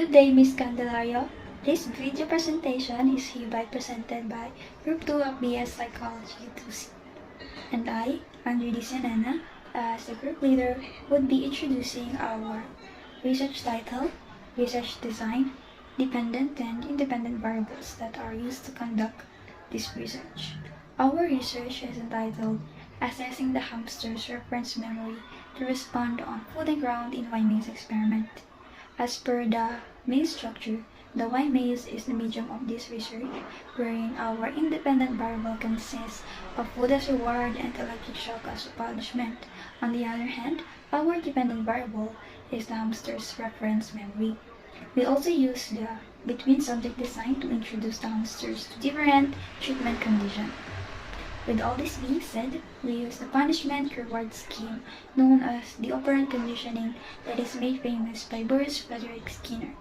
Good day, Miss Candelario. This video presentation is hereby presented by Group 2 of BS Psychology 2C. And I, Andre D. Senana, as the group leader, would be introducing our research title, Research Design, Dependent and Independent Variables that are used to conduct this research. Our research is entitled Assessing the Hamsters' Reference Memory to Respond on Food and Ground in Y maze Experiment. As per the maze structure, the Y maze is the medium of this research, wherein our independent variable consists of food as reward and electric shock as punishment. On the other hand, our dependent variable is the hamster's reference memory. We also use the between subject design to introduce the hamsters to different treatment conditions. With all this being said, we use the punishment-reward scheme known as the operant conditioning that is made famous by Boris Frederick Skinner.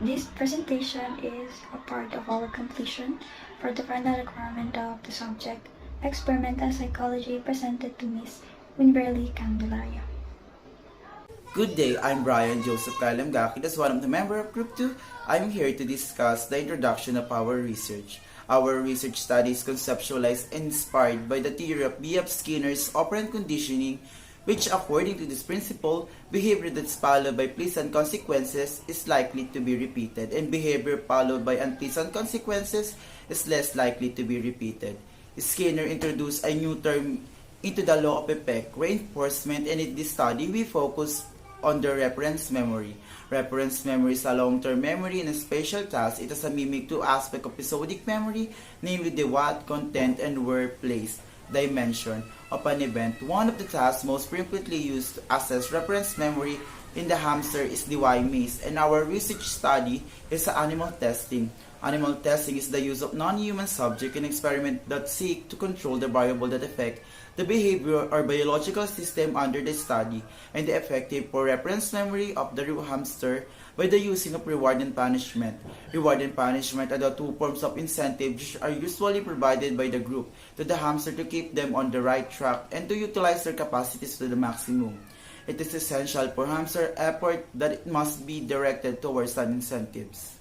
This presentation is a part of our completion for the final requirement of the subject, Experimental Psychology, presented to Ms. Winberly Candelaria. Good day, I'm Brian Joseph Kalamgaki. As one of the member of Group 2, I'm here to discuss the introduction of our research. Our research study is conceptualized and inspired by the theory of B.F. Skinner's operant conditioning, which according to this principle, behavior that's followed by pleasant consequences is likely to be repeated, and behavior followed by unpleasant consequences is less likely to be repeated. Skinner introduced a new term into the law of effect, reinforcement, and in this study we focus on the reference memory. Reference memory is a long-term memory in a spatial task. It is a mimic to aspect of episodic memory, namely the what, content, and where, place, dimension of an event. One of the tasks most frequently used to assess reference memory in the hamster is the Y maze, and our research study is animal testing. Animal testing is the use of non-human subject in experiment that seek to control the variable that affect the behavior or biological system under the study, and the effective for reference memory of the hamster by the using of reward and punishment. Reward and punishment are the two forms of incentive which are usually provided by the group to the hamster to keep them on the right track and to utilize their capacities to the maximum. It is essential for hamster effort that it must be directed towards some incentives.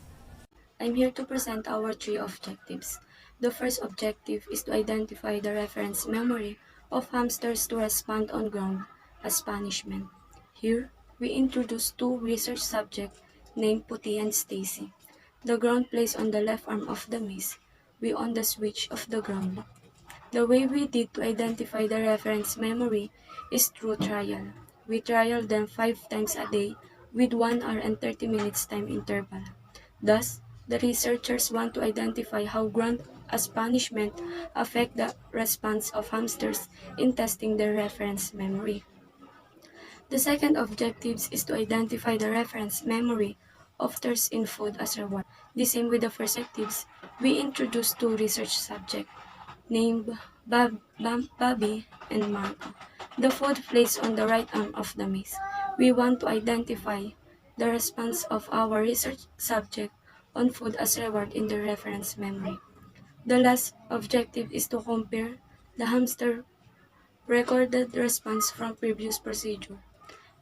I'm here to present our three objectives. The first objective is to identify the reference memory of hamsters to respond on ground as punishment. Here, we introduce two research subjects named Puti and Stacy. The ground placed on the left arm of the maze. We on the switch of the ground. The way we did to identify the reference memory is through trial. We trial them 5 times a day with 1 hour and 30 minutes time interval. Thus, the researchers want to identify how ground as punishment affect the response of hamsters in testing their reference memory. The second objective is to identify the reference memory of thirst in food as reward. The same with the first objectives, we introduced two research subjects named Bobby and Marco. The food placed on the right arm of the maze. We want to identify the response of our research subject on food as reward in the reference memory. The last objective is to compare the hamster recorded response from previous procedure.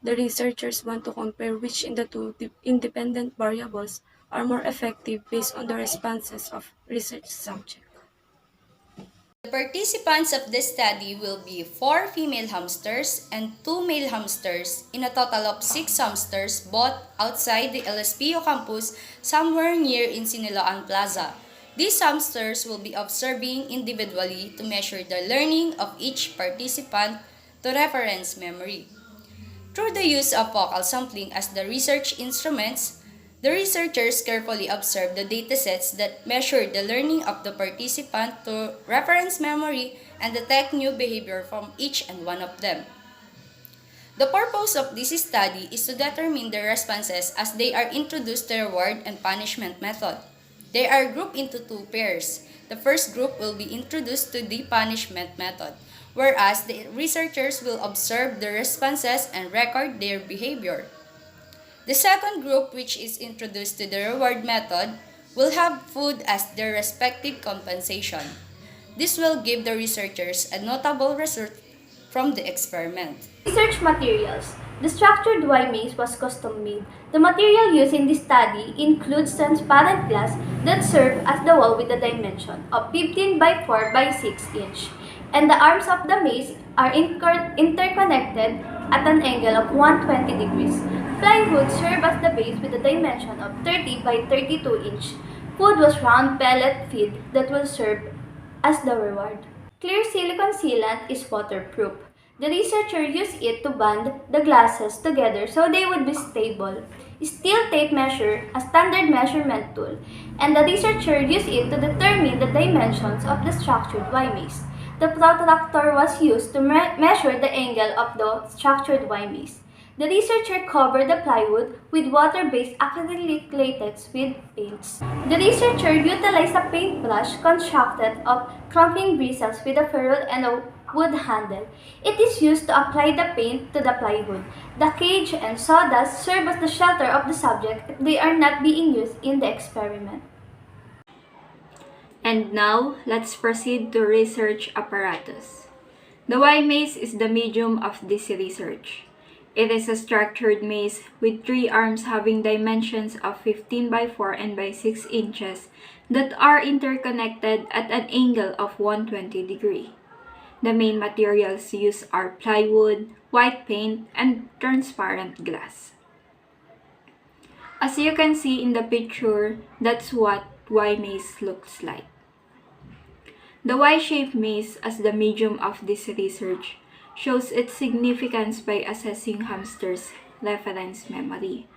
The researchers want to compare which in the two independent variables are more effective based on the responses of research subject. The participants of this study will be 4 female hamsters and 2 male hamsters in a total of 6 hamsters bought outside the LSPO campus somewhere near in Siniloan Plaza. These hamsters will be observing individually to measure the learning of each participant to reference memory. Through the use of focal sampling as the research instruments, the researchers carefully observed the datasets that measured the learning of the participant to reference memory and detect new behavior from each and one of them. The purpose of this study is to determine the responses as they are introduced to the reward and punishment method. They are grouped into 2 pairs. The first group will be introduced to the punishment method, whereas the researchers will observe the responses and record their behavior. The second group, which is introduced to the reward method, will have food as their respective compensation. This will give the researchers a notable result from the experiment. Research materials. The structured Y maze was custom made. The material used in this study includes transparent glass that serve as the wall with a dimension of 15 by 4 by 6 inch, and the arms of the maze are interconnected at an angle of 120 degrees. Plywood served as the base with a dimension of 30 by 32 inch. Food was round pellet feed that will serve as the reward. Clear silicone sealant is waterproof. The researcher used it to bond the glasses together so they would be stable. Steel tape measure, a standard measurement tool, and the researcher used it to determine the dimensions of the structured Y maze. The protractor was used to measure the angle of the structured Y maze. The researcher covered the plywood with water-based acrylic latex with paints. The researcher utilized a paintbrush constructed of crumpling bristles with a ferrule and a wood handle. It is used to apply the paint to the plywood. The cage and sawdust serve as the shelter of the subject if they are not being used in the experiment. And now, let's proceed to research apparatus. The Y maze is the medium of this research. It is a structured maze with 3 arms having dimensions of 15 by 4 and by 6 inches that are interconnected at an angle of 120 degree. The main materials used are plywood, white paint, and transparent glass. As you can see in the picture, that's what Y maze looks like. The Y-shaped maze as the medium of this research shows its significance by assessing hamsters' reference memory.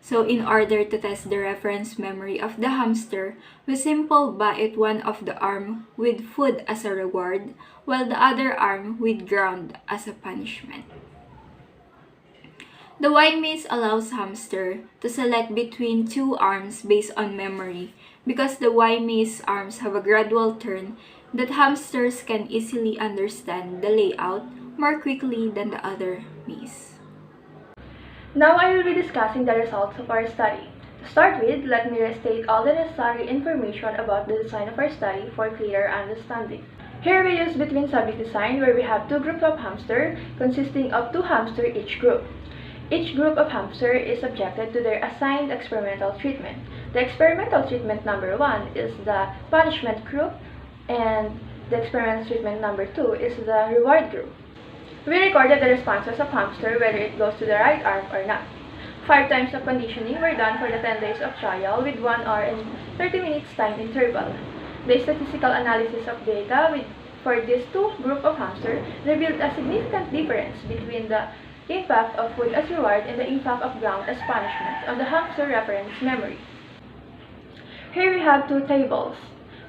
So in order to test the reference memory of the hamster, we simply bite one of the arm with food as a reward, while the other arm with ground as a punishment. The Y maze allows hamster to select between 2 arms based on memory because the Y maze arms have a gradual turn that hamsters can easily understand the layout more quickly than the other maze. Now I will be discussing the results of our study. To start with, let me restate all the necessary information about the design of our study for clearer understanding. Here we use between subject design where we have 2 groups of hamster consisting of 2 hamster each group. Each group of hamster is subjected to their assigned experimental treatment. The experimental treatment number 1 is the punishment group and the experimental treatment number 2 is the reward group. We recorded the responses of hamster whether it goes to the right arm or not. 5 times of conditioning were done for the 10 days of trial with 1 hour and 30 minutes time interval. The statistical analysis of data for these 2 groups of hamster revealed a significant difference between the impact of food as reward and the impact of ground as punishment on the hamster reference memory. Here we have 2 tables.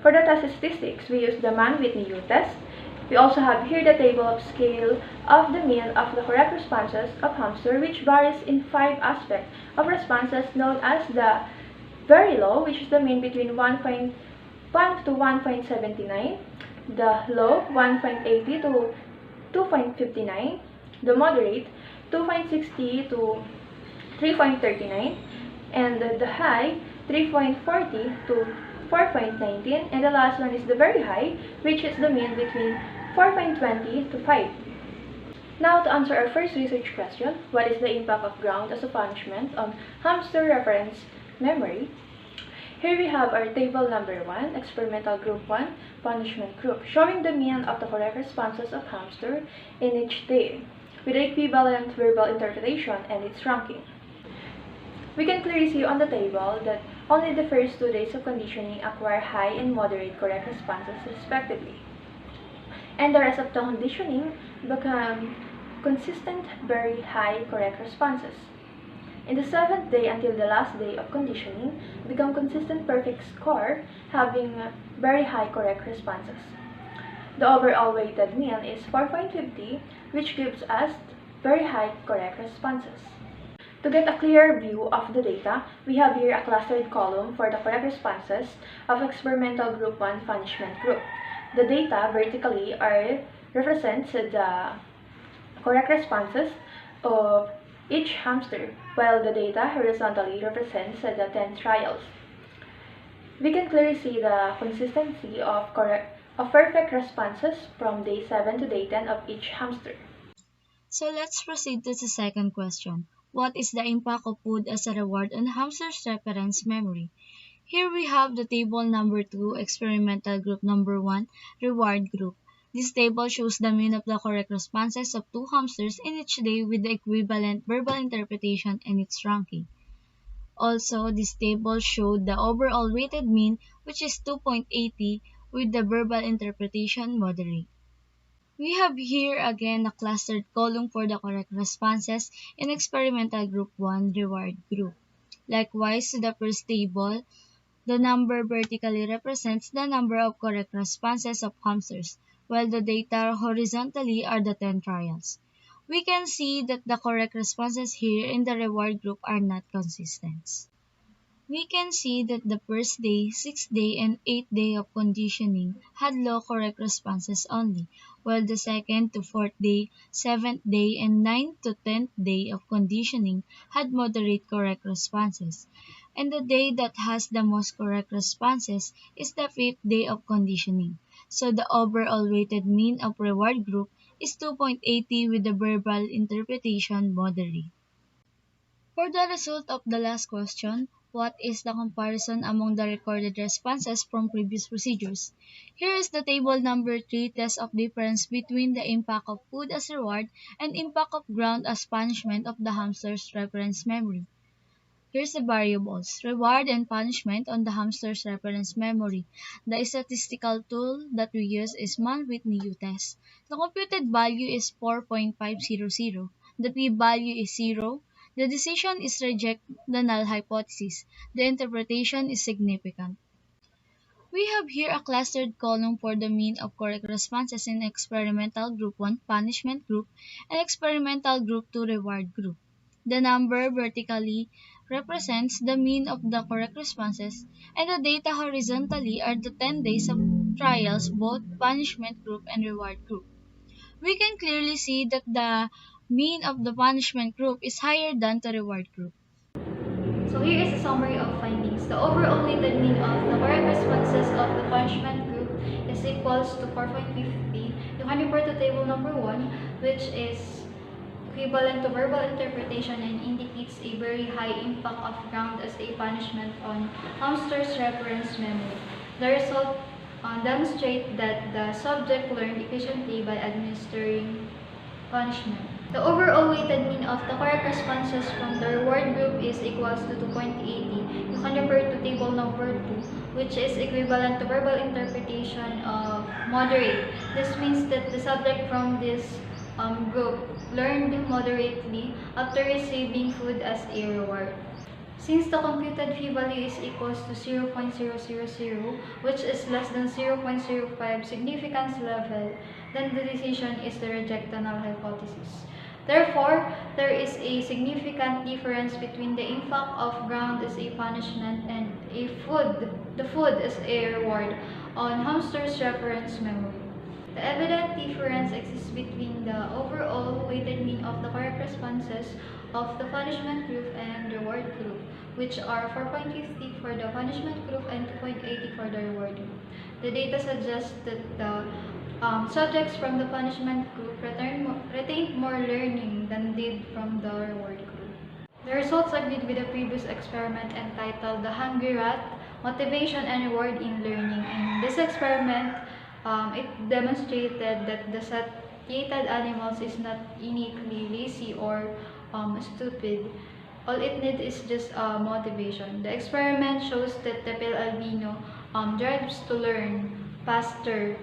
For the test statistics, we use the Mann-Whitney U-test. We also have here the table of scale of the mean of the correct responses of hamster, which varies in 5 aspects of responses known as the very low, which is the mean between 1.1 to 1.79, the low 1.80 to 2.59, the moderate 2.60 to 3.39, and the high 3.40 to 4.19, and the last one is the very high, which is the mean between 4.20 to 5. Now to answer our first research question, what is the impact of ground as a punishment on hamster reference memory? Here we have our table number 1, experimental group 1, punishment group, showing the mean of the correct responses of hamster in each day, with the equivalent verbal interpretation and its ranking. We can clearly see on the table that only the first 2 days of conditioning acquire high and moderate correct responses respectively, and the rest of the conditioning become consistent very high correct responses. In the 7th day until the last day of conditioning become consistent perfect score having very high correct responses. The overall weighted mean is 4.50, which gives us very high correct responses. To get a clearer view of the data, we have here a clustered column for the correct responses of experimental group 1 punishment group. The data vertically represents the correct responses of each hamster, while the data horizontally represents the 10 trials. We can clearly see the consistency of perfect responses from day 7 to day 10 of each hamster. So let's proceed to the second question. What is the impact of food as a reward on hamster's reference memory? Here we have the table number 2, experimental group number 1, reward group. This table shows the mean of the correct responses of two hamsters in each day with the equivalent verbal interpretation and its ranking. Also, this table showed the overall weighted mean, which is 2.80, with the verbal interpretation moderate. We have here again a clustered column for the correct responses in experimental group 1 reward group. Likewise, to the first table, the number vertically represents the number of correct responses of hamsters, while the data horizontally are the 10 trials. We can see that the correct responses here in the reward group are not consistent. We can see that the first day, sixth day, and eighth day of conditioning had low correct responses only, while the second to fourth day, seventh day, and ninth to 10th day of conditioning had moderate correct responses. And the day that has the most correct responses is the fifth day of conditioning. So the overall weighted mean of reward group is 2.80 with the verbal interpretation moderate. For the result of the last question, what is the comparison among the recorded responses from previous procedures? Here is the table number 3 test of difference between the impact of food as reward and impact of ground as punishment of the hamster's reference memory. Here's the variables, reward and punishment on the hamster's reference memory. The statistical tool that we use is Mann-Whitney test. The computed value is 4.500. The p-value is 0. The decision is reject the null hypothesis. The interpretation is significant. We have here a clustered column for the mean of correct responses in experimental group 1 punishment group and experimental group 2 reward group. The number vertically represents the mean of the correct responses, and the data horizontally are the 10 days of trials, both punishment group and reward group. We can clearly see that the mean of the punishment group is higher than the reward group. So here is a summary of findings. The overall weighted mean of the correct responses of the punishment group is equals to 4.50. You can refer to table number 1, which is equivalent to verbal interpretation and indicates a very high impact of ground as a punishment on hamster's reference memory. The result demonstrate that the subject learned efficiently by administering punishment. The overall weighted mean of the correct responses from the reward group is equals to 2.80. You can refer to table number 2, which is equivalent to verbal interpretation of moderate. This means that the subject from this group learned moderately after receiving food as a reward. Since the computed p-value is equals to 0.000, which is less than 0.05 significance level, then the decision is to reject the null hypothesis. Therefore, there is a significant difference between the impact of ground as a punishment and the food as a reward on hamster's reference memory. The evident difference exists between the overall weighted mean of the correct responses of the punishment group and reward group, which are 4.50 for the punishment group and 2.80 for the reward group. The data suggests that the subjects from the punishment group retained more learning than did from the reward group. The results agreed with the previous experiment entitled The Hungry Rat, Motivation and Reward in Learning. In this experiment, it demonstrated that the satiated animals is not innately lazy or stupid. All it needs is just motivation. The experiment shows that the pale albino drives to learn faster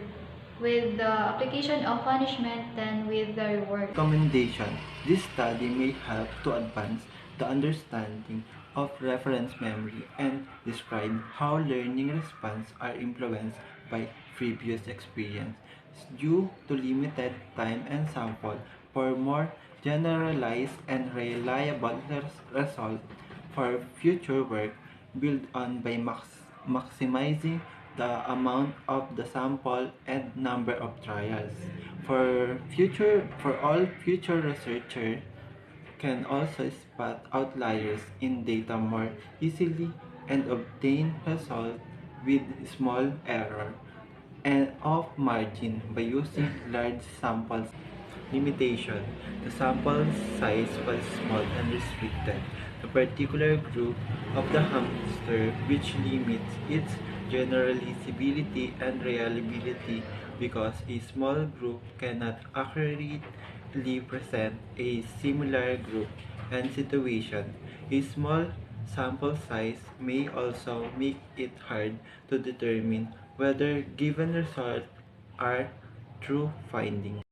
with the application of punishment than with the reward. Recommendation. This study may help to advance the understanding of reference memory and describe how learning responses are influenced by previous experience. Due to limited time and sample, for more generalized and reliable results for future work, build on by maximizing the amount of the sample and number of trials. For all future researchers can also spot outliers in data more easily and obtain results with small error and off margin by using large samples. Limitation. The sample size was small and restricted. The particular group of the hamster which limits its generalizability and reliability because a small group cannot accurately present a similar group and situation. A small sample size may also make it hard to determine whether given results are true findings.